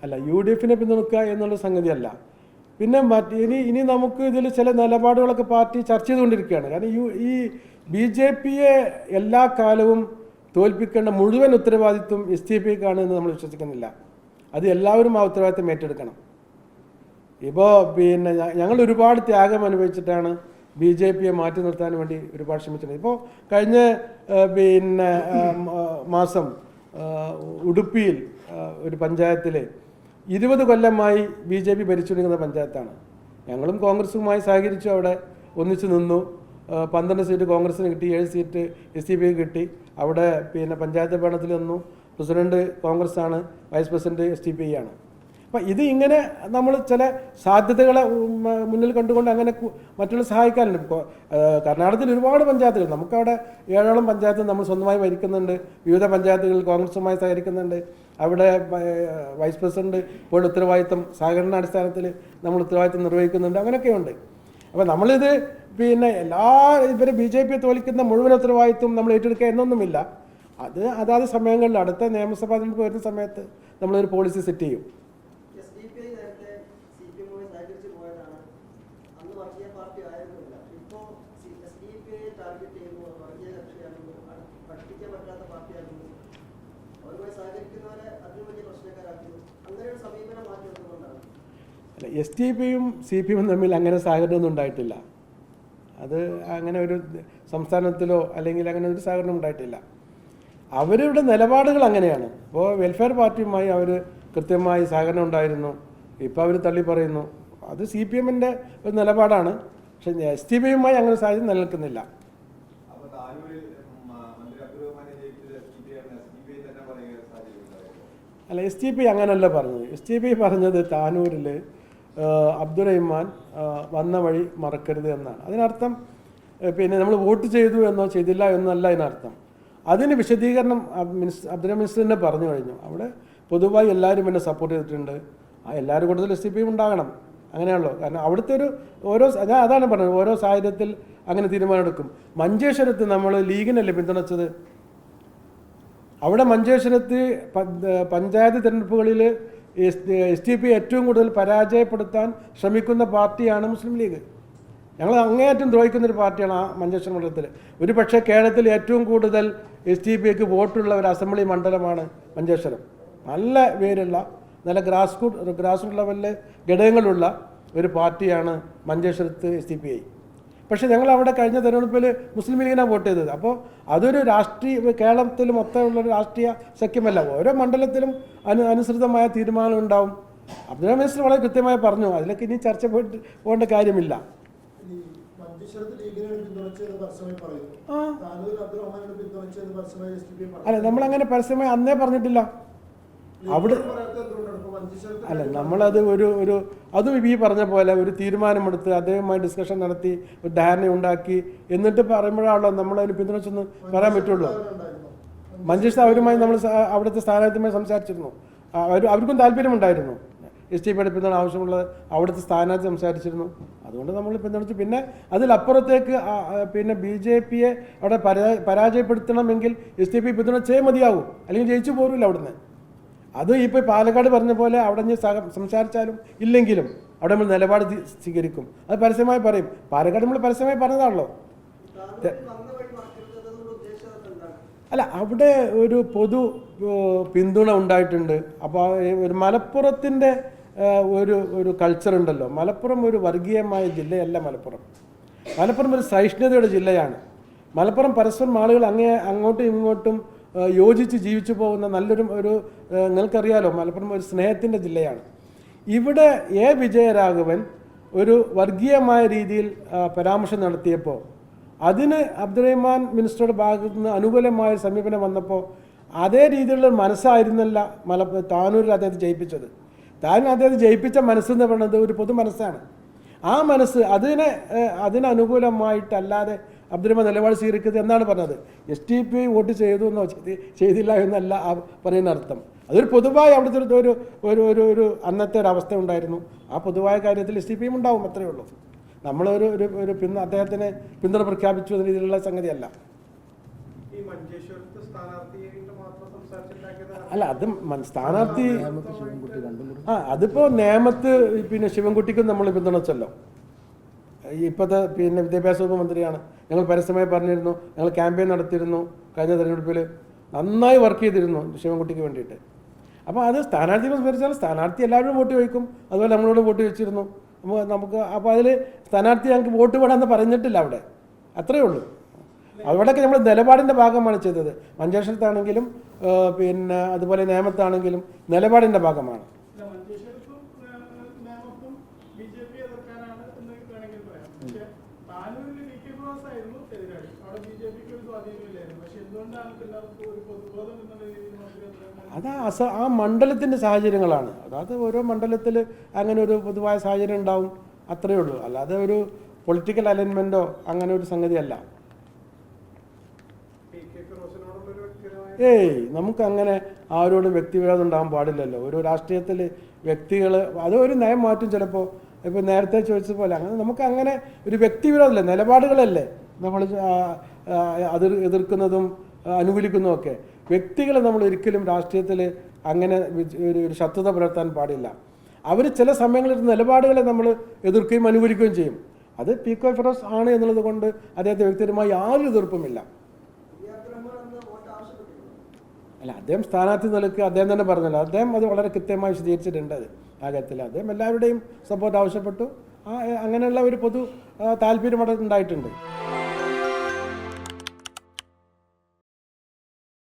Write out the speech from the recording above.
അല്ല, UDF-നെ പിന്തുണക്കുക എന്നുള്ള സംഗതിയല്ല. പിന്നെ ഇനി നമുക്ക് ഇതിൽ ചില നിലപാടുകളൊക്കെ പാർട്ടി ചർച്ച ചെയ്തുകൊണ്ടിരിക്കുകയാണ്. കാരണം ഈ BJP-യെ എല്ലാ കാലവും തോൽപ്പിക്കേണ്ട മുഴുവൻ ഉത്തരവാദിത്വം SDPക്കാണ് എന്ന് നമ്മൾ വിശ്വസിക്കുന്നില്ല. അത് എല്ലാവരും ആ ഉത്തരവാദിത്വം ഏറ്റെടുക്കണം. ഇപ്പോൾ പിന്നെ ഞങ്ങൾ ഒരുപാട് ത്യാഗം അനുഭവിച്ചിട്ടാണ് BJP-യെ മാറ്റി നിർത്താൻ വേണ്ടി ഒരുപാട് ശ്രമിച്ചിട്ടുണ്ട്. ഇപ്പോൾ കഴിഞ്ഞ മാസം ഉടുപ്പിയിൽ ഒരു പഞ്ചായത്തിൽ 20 കൊല്ലമായി BJP ഭരിച്ചുകൊണ്ടിരിക്കുന്ന പഞ്ചായത്താണ്. ഞങ്ങളും കോൺഗ്രസുമായി സഹകരിച്ചു, അവിടെ ഒന്നിച്ച് നിന്നു. 12 സീറ്റ് കോൺഗ്രസിന് കിട്ടി, 7 സീറ്റ് SDPക്ക് കിട്ടി. അവിടെ പഞ്ചായത്ത് ഭരണത്തിൽ നിന്നു. പ്രസിഡന്റ് കോൺഗ്രസ്സാണ്, വൈസ് പ്രസിഡന്റ് SDPI ആണ്. അപ്പം ഇത് ഇങ്ങനെ നമ്മൾ ചില സാധ്യതകളെ മുന്നിൽ കണ്ടുകൊണ്ട് അങ്ങനെ മറ്റുള്ള സഹായിക്കാറുണ്ട്. ഇപ്പോൾ കർണാടകത്തിൽ ഒരുപാട് പഞ്ചായത്തുകൾ, നമുക്കവിടെ 7ഓളം പഞ്ചായത്ത് നമ്മൾ സ്വന്തമായി ഭരിക്കുന്നുണ്ട്. വിവിധ പഞ്ചായത്തുകൾ കോൺഗ്രസുമായി സഹകരിക്കുന്നുണ്ട്. അവിടെ വൈസ് പ്രസിഡന്റ് ഇപ്പോൾ ഉത്തരവാദിത്വം സഹകരണാടിസ്ഥാനത്തിൽ നമ്മൾ ഉത്തരവാദിത്വം നിർവഹിക്കുന്നുണ്ട്. അങ്ങനെയൊക്കെയുണ്ട്. അപ്പോൾ നമ്മളിത് ഇവരെ BJP-യെ തോൽക്കുന്ന മുഴുവൻ ഉത്തരവാദിത്വം നമ്മൾ ഏറ്റെടുക്കുക എന്നൊന്നുമില്ല. അതാത് സമയങ്ങളിൽ അടുത്ത നിയമസഭാ തെരഞ്ഞെടുപ്പ് വരുന്ന സമയത്ത് നമ്മളൊരു പോളിസി സെറ്റ് ചെയ്യും. SDPയും CPM തമ്മിൽ അങ്ങനെ സഹകരണമൊന്നും ഉണ്ടായിട്ടില്ല. അത് അങ്ങനെ ഒരു സംസ്ഥാനത്തിലോ അല്ലെങ്കിൽ അങ്ങനെ ഒരു സഹകരണം ഉണ്ടായിട്ടില്ല. അവരുടെ നിലപാടുകൾ അങ്ങനെയാണ്. ഇപ്പോൾ വെൽഫെയർ പാർട്ടിയുമായി അവർ കൃത്യമായി സഹകരണം ഉണ്ടായിരുന്നു. ഇപ്പോൾ അവർ തള്ളി പറയുന്നു. അത് CPM-ൻ്റെ ഒരു നിലപാടാണ്. പക്ഷേ SDPയുമായി അങ്ങനെ സാഹചര്യം നിലനിൽക്കുന്നില്ല. അല്ല, SDP അങ്ങനല്ല പറഞ്ഞത്. SDP പറഞ്ഞത് താനൂരിൽ അബ്ദുറഹിമാൻ വന്ന വഴി മറക്കരുത് എന്നാണ്. അതിനർത്ഥം നമ്മൾ വോട്ട് ചെയ്തു എന്നോ ചെയ്തില്ല എന്നല്ല അതിനർത്ഥം. അതിന് വിശദീകരണം അബ്ദുറഹിമാൻ മിനിസ്റ്റർ തന്നെ പറഞ്ഞു കഴിഞ്ഞു. അവിടെ പൊതുവായി എല്ലാവരും എന്നെ സപ്പോർട്ട് ചെയ്തിട്ടുണ്ട്. എല്ലാവരും കൂടുതൽ SDPയും ഉണ്ടാകണം, അങ്ങനെയാണല്ലോ. കാരണം അവിടുത്തെ ഞാൻ അതാണ് പറഞ്ഞത്, ഓരോ സാഹചര്യത്തിൽ അങ്ങനെ തീരുമാനമെടുക്കും. മഞ്ചേശ്വരത്ത് നമ്മൾ ലീഗിനല്ലേ പിന്തുണച്ചത്. അവിടെ മഞ്ചേശ്വരത്ത് പഞ്ചായത്ത് തിരഞ്ഞെടുപ്പുകളിൽ SDP ഏറ്റവും കൂടുതൽ പരാജയപ്പെടുത്താൻ ശ്രമിക്കുന്ന പാർട്ടിയാണ് മുസ്ലിം ലീഗ്. ഞങ്ങൾ അങ്ങേയറ്റം ദ്രോഹിക്കുന്നൊരു പാർട്ടിയാണ് ആ മഞ്ചേശ്വരം മണ്ഡലത്തിൽ. ഒരു പക്ഷേ കേരളത്തിൽ ഏറ്റവും കൂടുതൽ SDPക്ക് വോട്ടുള്ള ഒരു അസംബ്ലി മണ്ഡലമാണ് മഞ്ചേശ്വരം. നല്ല പേരുള്ള, നല്ല ഗ്രാസ് റൂട്ട് ലെവലിൽ ഘടകങ്ങളുള്ള ഒരു പാർട്ടിയാണ് മഞ്ചേശ്വരത്ത് SDPI. പക്ഷേ ഞങ്ങൾ അവിടെ കഴിഞ്ഞ തെരഞ്ഞെടുപ്പിൽ മുസ്ലിം ലീഗിനാണ് വോട്ട് ചെയ്തത്. അപ്പോൾ അതൊരു കേരളത്തിൽ മൊത്തമുള്ളൊരു രാഷ്ട്രീയ സഖ്യമല്ല. ഓരോ മണ്ഡലത്തിലും അനുസൃതമായ തീരുമാനം ഉണ്ടാവും. അബ്ദുറഹിമാൻ മിനിസ്റ്റർ വളരെ കൃത്യമായി പറഞ്ഞു. അതിലൊക്കെ ഇനി ചർച്ച പോകേണ്ട കാര്യമില്ല. അല്ല, നമ്മളങ്ങനെ പരസ്യമായി അന്നേ പറഞ്ഞിട്ടില്ല. അവിടെ അല്ല, നമ്മളത് അതും ഈ പറഞ്ഞ പോലെ ഒരു തീരുമാനമെടുത്ത് അദ്ദേഹവുമായി ഡിസ്കഷൻ നടത്തി ഒരു ധാരണ ഉണ്ടാക്കി എന്നിട്ട് പറയുമ്പോഴാണല്ലോ നമ്മളതിന് പിന്തുണച്ചെന്ന് പറയാൻ പറ്റുള്ളൂ. മഞ്ചേശ്വരം അവരുമായി നമ്മൾ അവിടുത്തെ സ്ഥാനാർത്ഥിയുമായി സംസാരിച്ചിരുന്നു. അവർക്കും താല്പര്യമുണ്ടായിരുന്നു. SDPയുടെ പിന്തുണ ആവശ്യമുള്ളത് അവിടുത്തെ സ്ഥാനാർത്ഥി സംസാരിച്ചിരുന്നു. അതുകൊണ്ട് നമ്മൾ പിന്തുണച്ചു. പിന്നെ അതിലപ്പുറത്തേക്ക് BJP-യെ അവിടെ പരാജയപ്പെടുത്തണമെങ്കിൽ SDP പിന്തുണച്ചേ മതിയാവും, അല്ലെങ്കിൽ ജയിച്ചു പോരില്ല അവിടുന്ന്. അത് ഇപ്പോൾ പാലക്കാട് പറഞ്ഞ പോലെ അവിടെ സംസാരിച്ചാലും ഇല്ലെങ്കിലും അവിടെ നമ്മൾ നിലപാട് സ്വീകരിക്കും. അത് പരസ്യമായി പറയും. പാലക്കാട് നമ്മൾ പരസ്യമായി പറഞ്ഞതാണല്ലോ. അല്ല, അവിടെ ഒരു പൊതു പിന്തുണ ഉണ്ടായിട്ടുണ്ട്. അപ്പോൾ ഒരു മലപ്പുറത്തിൻ്റെ ഒരു കൾച്ചർ ഉണ്ടല്ലോ. മലപ്പുറം ഒരു വർഗീയമായ ജില്ലയല്ല. മലപ്പുറം ഒരു സഹിഷ്ണുതയുടെ ജില്ലയാണ്. മലപ്പുറം പരസ്പരം ആളുകൾ അങ്ങോട്ടും ഇങ്ങോട്ടും യോജിച്ച് ജീവിച്ചു പോകുന്ന നല്ലൊരു നിങ്ങൾക്കറിയാലോ, മലപ്പുറം ഒരു സ്നേഹത്തിൻ്റെ ജില്ലയാണ്. ഇവിടെ വിജയരാഘവൻ ഒരു വർഗീയമായ രീതിയിൽ പരാമർശം നടത്തിയപ്പോൾ അതിന് അബ്ദുറഹിമാൻ മിനിസ്റ്ററുടെ ഭാഗത്തു നിന്ന് അനുകൂലമായ സമീപനം വന്നപ്പോൾ അതേ രീതിയിലുള്ള മനസ്സായിരുന്നല്ല താനൂരിൽ അദ്ദേഹത്തെ ജയിപ്പിച്ചത്. അദ്ദേഹത്തെ ജയിപ്പിച്ച മനസ്സെന്ന് പറയുന്നത് ഒരു പൊതു മനസ്സാണ്. ആ മനസ്സ് അതിനനുകൂലമായിട്ടല്ലാതെ അബ്ദുറഹിമാൻ നിലപാട് സ്വീകരിക്കുന്നത് എന്നാണ് പറഞ്ഞത്. SDP വോട്ട് ചെയ്തു എന്നോ ചെയ്തില്ല എന്നല്ല പറയുന്ന അർത്ഥം. അതൊരു പൊതുവായ അവിടുത്തെ ഒരു അന്നത്തെ ഒരു അവസ്ഥ ഉണ്ടായിരുന്നു. ആ പൊതുവായ കാര്യത്തിൽ SDPയും ഉണ്ടാവും, അത്രയേ ഉള്ളൂ. അദ്ദേഹത്തിന് പിന്തുണ പ്രഖ്യാപിച്ചു എന്ന രീതിയിലുള്ള സംഗതിയല്ല. അല്ല അത് സ്ഥാനാർത്ഥി അതിപ്പോൾ നേമത്ത് പിന്നെ ശിവൻകുട്ടിക്കും നമ്മൾ പിന്തുണച്ചല്ലോ. ഇപ്പോഴത്തെ പിന്നെ വിദ്യാഭ്യാസ വകുപ്പ് മന്ത്രിയാണ്. ഞങ്ങൾ പരസ്യമായി പറഞ്ഞിരുന്നു, ഞങ്ങൾ ക്യാമ്പയിൻ നടത്തിയിരുന്നു, കഴിഞ്ഞ തെരഞ്ഞെടുപ്പിൽ നന്നായി വർക്ക് ചെയ്തിരുന്നു ശിവൻകുട്ടിക്ക് വേണ്ടിയിട്ട്. അപ്പോൾ അത് സ്ഥാനാർത്ഥിയെ സംബന്ധിച്ചാൽ സ്ഥാനാർത്ഥി എല്ലാവരും വോട്ട് ചോദിക്കും, അതുപോലെ നമ്മളോട് വോട്ട് ചോദിച്ചിരുന്നു. നമുക്ക് അപ്പോൾ അതിൽ സ്ഥാനാർത്ഥി ഞങ്ങൾക്ക് വോട്ട് വേണമെന്ന് പറഞ്ഞിട്ടില്ല അവിടെ, അത്രയേ ഉള്ളൂ. അവിടെയൊക്കെ നമ്മൾ നിലപാടിൻ്റെ ഭാഗമാണ് ചെയ്തത്. മഞ്ചേശ്വരത്താണെങ്കിലും പിന്നെ അതുപോലെ നേമത്താണെങ്കിലും നിലപാടിൻ്റെ ഭാഗമാണ്. അത് ആ മണ്ഡലത്തിൻ്റെ സാഹചര്യങ്ങളാണ്. അതായത് ഓരോ മണ്ഡലത്തിൽ അങ്ങനെ ഒരു പൊതുവായ സാഹചര്യം ഉണ്ടാവും, അത്രയേ ഉള്ളൂ. അല്ലാതെ ഒരു പൊളിറ്റിക്കൽ അലൈൻമെൻറ്റോ അങ്ങനെ ഒരു സംഗതിയല്ല. നമുക്കങ്ങനെ ആരോടും വ്യക്തിവിരോധം ഉണ്ടാകാൻ പാടില്ലല്ലോ. ഒരു രാഷ്ട്രീയത്തിൽ വ്യക്തികൾ അത് ഒരു നയം മാറ്റും ചിലപ്പോൾ. ഇപ്പോൾ നേരത്തെ ചോദിച്ചതുപോലെ അങ്ങനെ നമുക്ക് അങ്ങനെ ഒരു വ്യക്തിവിരോധമല്ലേ, നിലപാടുകളല്ലേ നമ്മൾ എതിർക്കുന്നതും അനുകൂലിക്കുന്നതും ഒക്കെ. വ്യക്തികളെ നമ്മൾ ഒരിക്കലും രാഷ്ട്രീയത്തിൽ അങ്ങനെ ഒരു ശത്രുത പുലർത്താൻ പാടില്ല. അവർ ചില സമയങ്ങളിൽ നിലപാടുകളെ നമ്മൾ എതിർക്കുകയും അനുകൂലിക്കുകയും ചെയ്യും. അത് പി.കെ. ഫിറോസ് ആണ് എന്നുള്ളത് കൊണ്ട് അദ്ദേഹത്തെ വ്യക്തിപരമായി യാതൊരു എതിർപ്പുമില്ല. അല്ല, അദ്ദേഹം സ്ഥാനാർത്ഥി നിലയ്ക്ക് അദ്ദേഹം തന്നെ പറഞ്ഞല്ലോ, അദ്ദേഹം അത് വളരെ കൃത്യമായി വിശദീകരിച്ചിട്ടുണ്ട്. അത് ആ കാര്യത്തിൽ അദ്ദേഹം എല്ലാവരുടെയും സപ്പോർട്ട് ആവശ്യപ്പെട്ടു. അങ്ങനെയുള്ള ഒരു പൊതു താല്പര്യം അവിടെ ഉണ്ടായിട്ടുണ്ട്.